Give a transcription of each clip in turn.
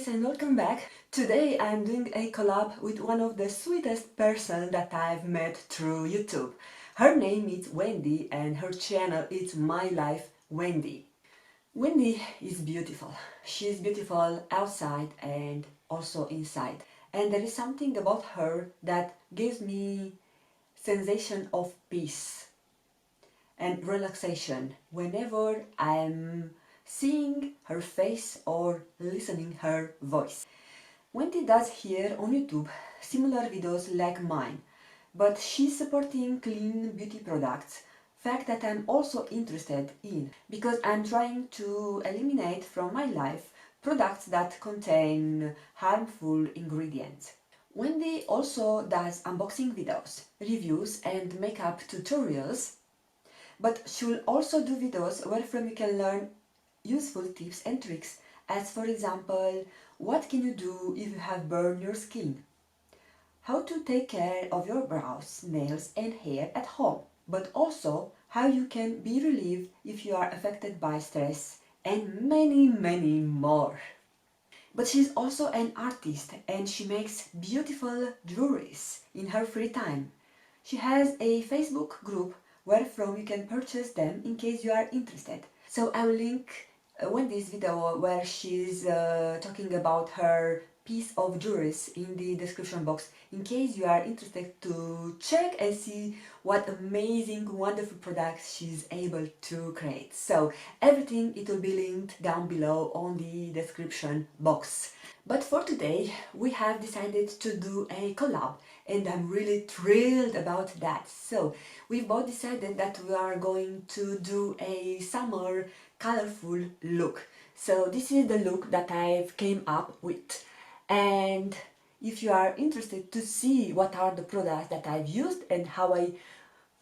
guys and welcome back. Today I'm doing a collab with one of the sweetest person that I've met through YouTube. Her name is Wendy and her channel is My Life Wendy. Wendy is beautiful. She is beautiful outside and also inside. And there is something about her that gives me sensation of peace and relaxation whenever I'm seeing her face or listening her voice. Wendy does here on YouTube similar videos like mine, but she's supporting clean beauty products, fact that I'm also interested in because I'm trying to eliminate from my life products that contain harmful ingredients. Wendy also does unboxing videos, reviews and makeup tutorials, but she'll also do videos where from you can learn useful tips and tricks, as for example, what can you do if you have burned your skin, how to take care of your brows, nails and hair at home, but also how you can be relieved if you are affected by stress, and many more. But she's also an artist and she makes beautiful jewelries in her free time. She has a Facebook group where from you can purchase them in case you are interested. So I will link Wendy's video where she's talking about her piece of jewelries in the description box in case you are interested to check and see what amazing, wonderful products she's able to create. So everything it will be linked down below on the description box. But for today we have decided to do a collab and I'm really thrilled about that. So we've both decided that we are going to do a summer colorful look. So this is the look that I've came up with, and if you are interested to see what are the products that I've used and how I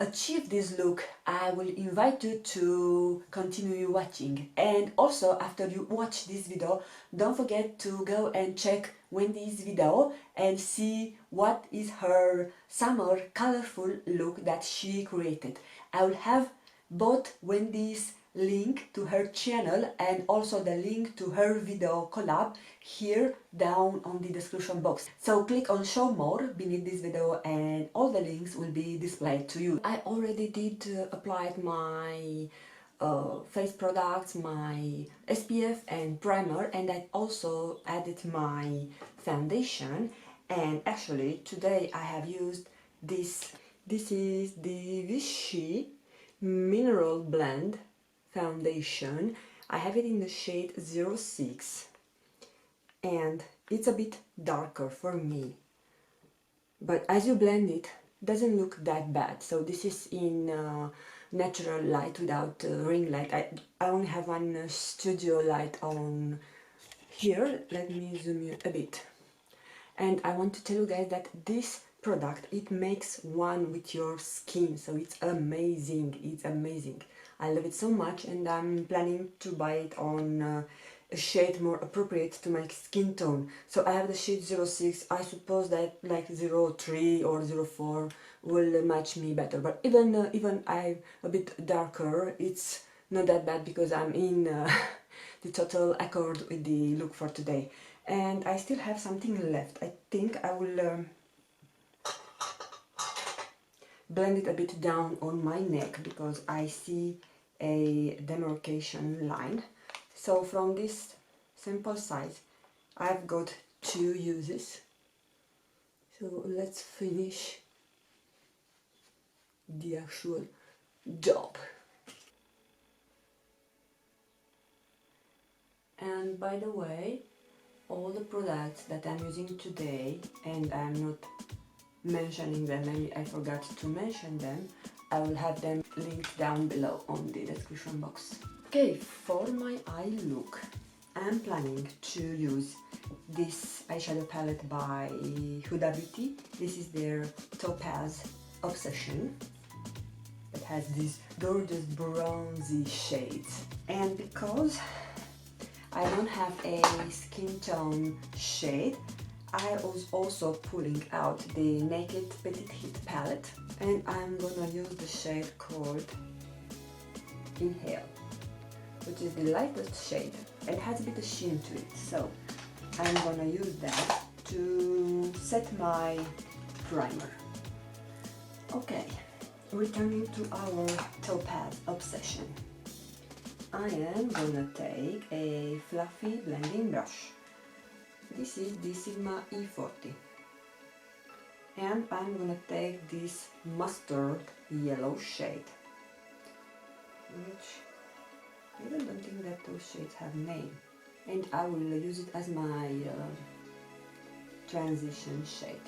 achieved this look, I will invite you to continue watching. And also after you watch this video, don't forget to go and check Wendy's video and see what is her summer colorful look that she created. I will have both Wendy's link to her channel and also the link to her video collab here down on the description box. So click on show more beneath this video and all the links will be displayed to you. I already did apply my face products, my SPF and primer, and I also added my foundation. And actually today I have used this. This is the Vichy Mineral Blend foundation. I have it in the shade 06 and it's a bit darker for me, but as you blend it doesn't look that bad. So this is in natural light without ring light. I only have one studio light on here. Let me zoom you a bit. And I want to tell you guys that this product, it makes one with your skin, so it's amazing. It's amazing. I love it so much and I'm planning to buy it on a shade more appropriate to my skin tone. So I have the shade 06. I suppose that like 03 or 04 will match me better, but even I'm a bit darker, it's not that bad because I'm in the total accord with the look for today. And I still have something left. I think I will blend it a bit down on my neck because I see a demarcation line. So from this sample size I've got 2 uses. So let's finish the actual job. And by the way, all the products that I'm using today, and I'm not mentioning them, maybe I forgot to mention them, I will have them linked down below on the description box. Okay, for my eye look, I'm planning to use this eyeshadow palette by Huda Beauty. This is their Topaz Obsession. It has these gorgeous bronzy shades. And because I don't have a skin tone shade, I was also pulling out the Naked Petit palette and I'm gonna use the shade called Inhale, which is the lightest shade and has a bit of sheen to it. So I'm gonna use that to set my primer. Okay, returning to our Topaz obsession. I am gonna take a fluffy blending brush. This is the Sigma E40. And I'm gonna take this mustard yellow shade, which I don't think that those shades have name. And I will use it as my transition shade.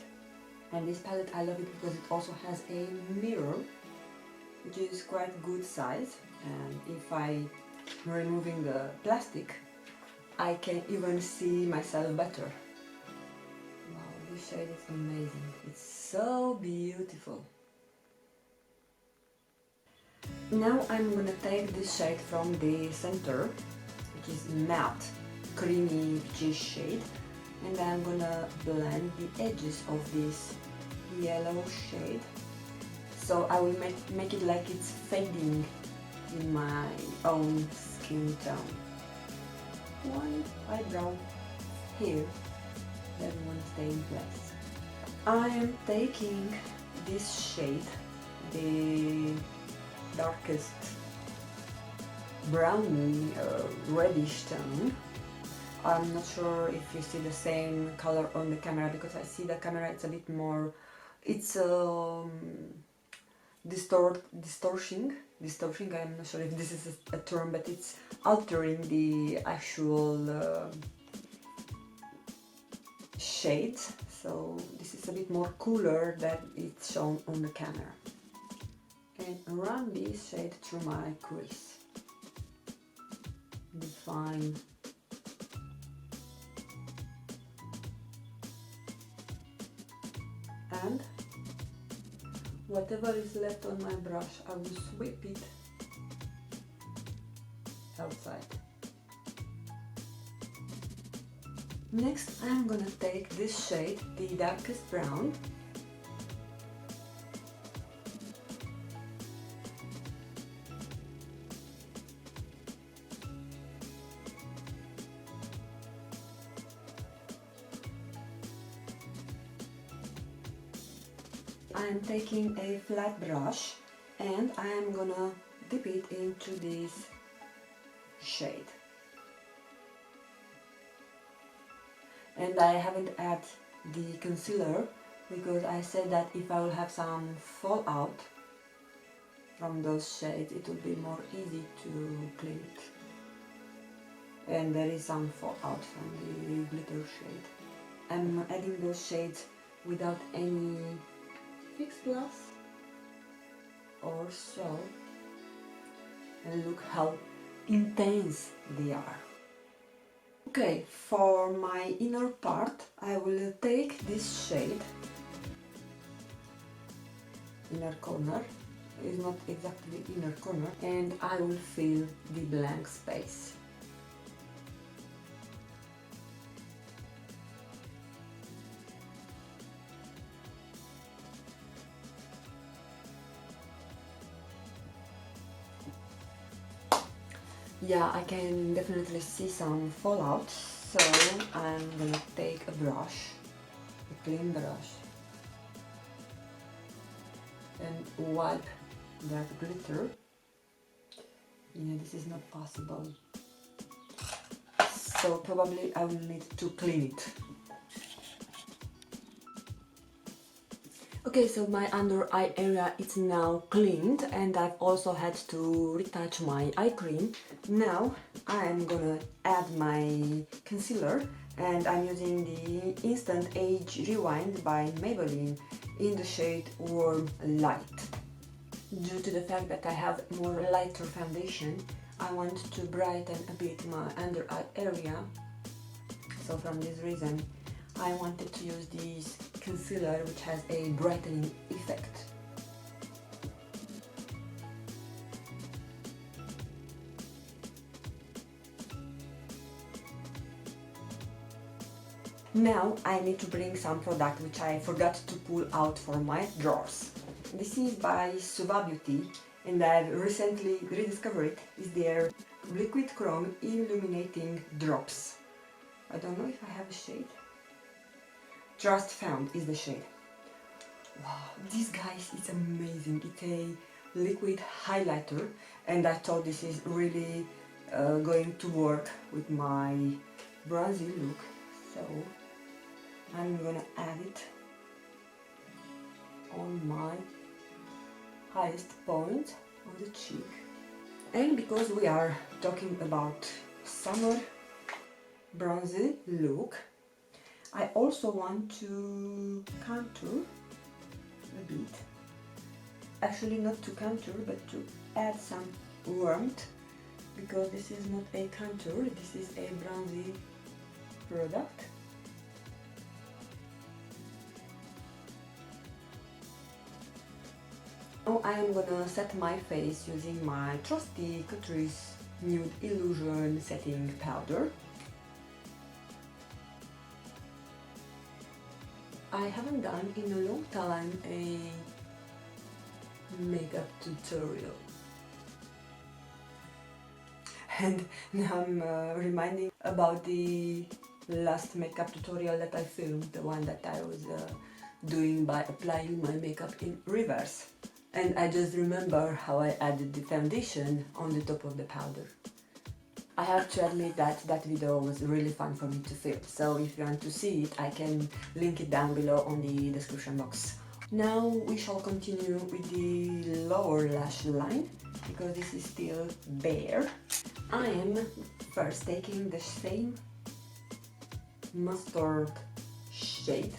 And this palette, I love it because it also has a mirror, which is quite good size. And if I'm removing the plastic, I can even see myself better. Wow, this shade is amazing. It's so beautiful. Now I'm gonna take this shade from the center, which is matte, creamy Vichy shade, and I'm gonna blend the edges of this yellow shade. So I will make it like it's fading in my own skin tone. One eyebrow here, that won't stay in place. I am taking this shade, the darkest browny reddish tone. I'm not sure if you see the same color on the camera, because I see the camera it's a bit more, it's distorting. I'm not sure if this is a term, but it's altering the actual shade. So this is a bit more cooler than it's shown on the camera. And run this shade through my crease. Define. And whatever is left on my brush, I will sweep it outside. Next, I'm gonna take this shade, the darkest brown, I'm taking a flat brush and I'm gonna dip it into this shade. And I haven't added the concealer because I said that if I will have some fallout from those shades, it will be more easy to clean it. And there is some fallout from the glitter shade. I'm adding those shades without any fixed gloss or so, and look how intense they are. Okay, for my inner part I will take this shade, inner corner, is not exactly inner corner, and I will fill the blank space. Yeah, I can definitely see some fallout, so I'm gonna take a brush, a clean brush, and wipe that glitter. Yeah, this is not possible, so probably I will need to clean it. Okay, so my under eye area is now cleaned, and I've also had to retouch my eye cream. Now I'm gonna add my concealer, and I'm using the Instant Age Rewind by Maybelline in the shade Warm Light. Due to the fact that I have more lighter foundation, I want to brighten a bit my under eye area, so from this reason I wanted to use this concealer which has a brightening effect. Now I need to bring some product which I forgot to pull out from my drawers. This is by Suva Beauty, and I've recently rediscovered it. Is their Liquid Chrome Illuminating Drops. I don't know if I have a shade. Trust Found is the shade. Wow, this guys is amazing. It's a liquid highlighter and I thought this is really going to work with my bronzy look. So I'm gonna add it on my highest point on the cheek. And because we are talking about summer bronzy look, I also want to contour a bit. Actually not to contour, but to add some warmth, because this is not a contour, this is a bronzy product. Now I am gonna set my face using my trusty Catrice Nude Illusion Setting Powder. I haven't done in a long time a makeup tutorial. And now I'm reminding about the last makeup tutorial that I filmed, the one that I was doing by applying my makeup in reverse. And I just remember how I added the foundation on the top of the powder. I have to admit that that video was really fun for me to film, so if you want to see it, I can link it down below on the description box. Now we shall continue with the lower lash line, because this is still bare. I am first taking the same mustard shade.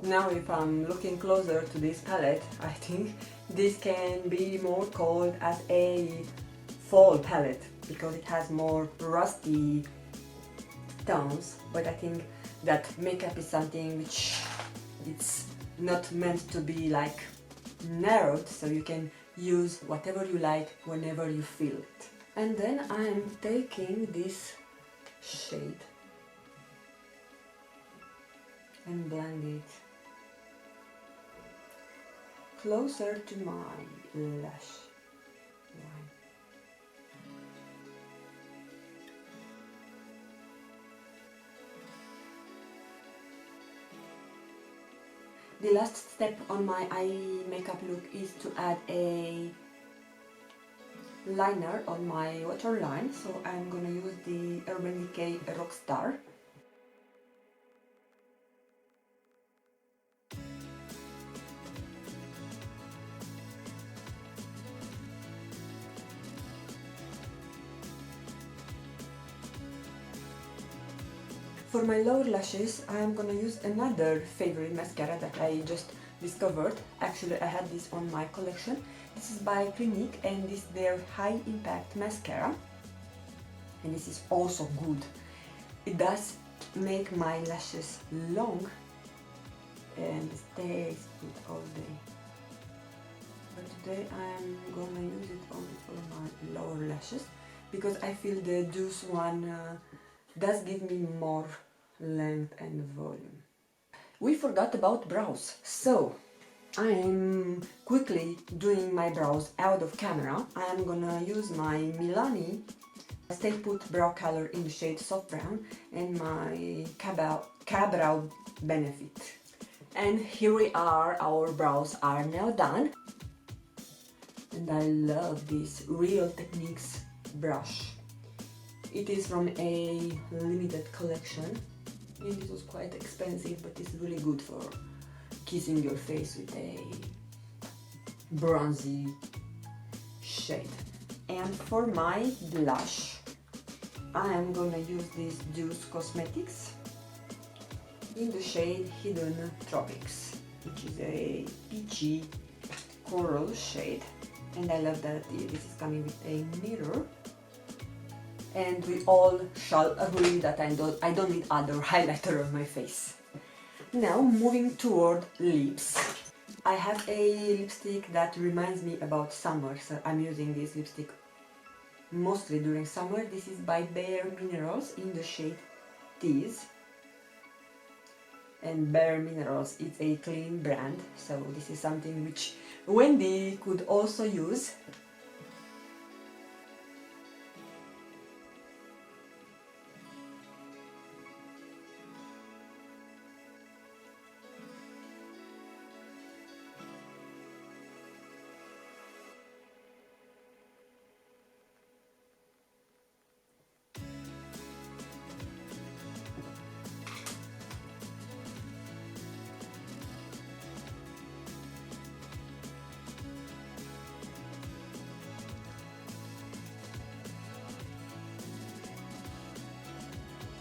Now if I'm looking closer to this palette, I think this can be more called as a fall palette, because it has more rusty tones, but I think that makeup is something which it's not meant to be like narrowed, so you can use whatever you like whenever you feel it. And then I'm taking this shade and blend it closer to my lash line. The last step on my eye makeup look is to add a liner on my waterline, so I'm gonna use the Urban Decay Rockstar. For my lower lashes, I am gonna use another favorite mascara that I just discovered. Actually, I had this on my collection. This is by Clinique and this is their High Impact Mascara. And this is also good. It does make my lashes long and stays good all day. But today I'm gonna use it only for my lower lashes, because I feel the Juice one does give me more length and volume. We forgot about brows, so I'm quickly doing my brows out of camera. I'm gonna use my Milani Stay Put brow color in the shade Soft Brown and my K-Brow Benefit. And here we are, our brows are now done. And I love this Real Techniques brush. It is from a limited collection. And it was quite expensive, but it's really good for kissing your face with a bronzy shade. And for my blush, I am gonna use this Juice Cosmetics in the shade Hidden Tropics, which is a peachy coral shade. And I love that this is coming with a mirror. And we all shall agree that I don't need other highlighter on my face. Now moving toward lips. I have a lipstick that reminds me about summer, so I'm using this lipstick mostly during summer. This is by Bare Minerals in the shade Tease. And Bare Minerals is a clean brand, so this is something which Wendy could also use.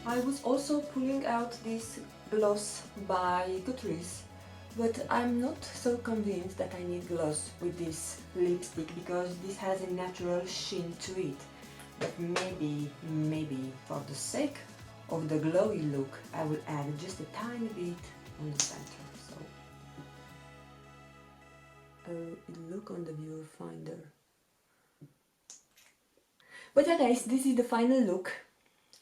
I was also pulling out this gloss by Catrice, but I'm not so convinced that I need gloss with this lipstick because this has a natural sheen to it. But maybe for the sake of the glowy look, I will add just a tiny bit on the center. So, look on the viewfinder. But yeah guys, this is the final look.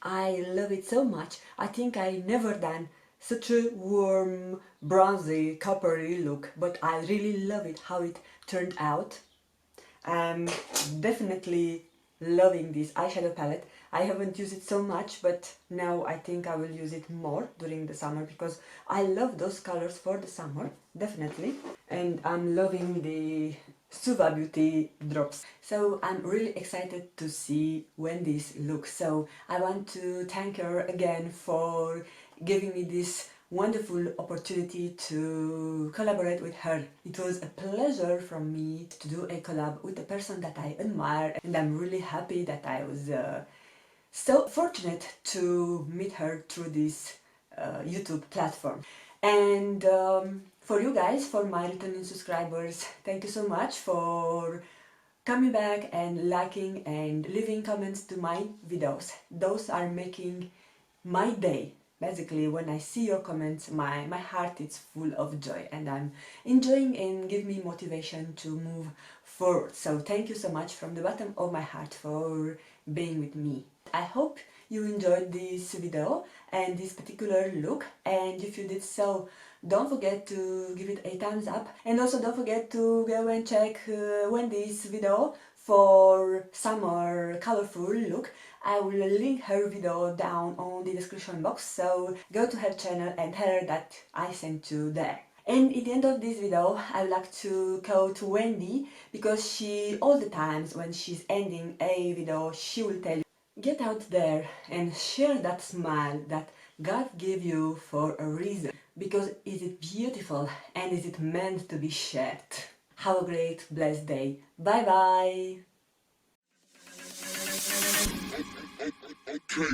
I love it so much. I think I never done such a warm, bronzy, coppery look, but I really love it how it turned out. I'm definitely loving this eyeshadow palette. I haven't used it so much, but now I think I will use it more during the summer because I love those colors for the summer, definitely. And I'm loving the Suva Beauty drops. So I'm really excited to see Wendy's look. So I want to thank her again for giving me this wonderful opportunity to collaborate with her. It was a pleasure for me to do a collab with a person that I admire, and I'm really happy that I was so fortunate to meet her through this YouTube platform. And for you guys, for my returning subscribers, thank you so much for coming back and liking and leaving comments to my videos. Those are making my day. Basically, when I see your comments, my heart is full of joy and I'm enjoying and give me motivation to move forward. So thank you so much from the bottom of my heart for being with me. I hope you enjoyed this video and this particular look, and if you did so, don't forget to give it a thumbs up, and also don't forget to go and check Wendy's video for summer colorful look. I will link her video down on the description box, so go to her channel and tell her that I sent you there. And at the end of this video, I would like to quote Wendy, because she, all the times when she's ending a video, she will tell you, get out there and share that smile that God gave you for a reason, because is it beautiful and is it meant to be shared. Have a great, blessed day. Bye bye! Okay.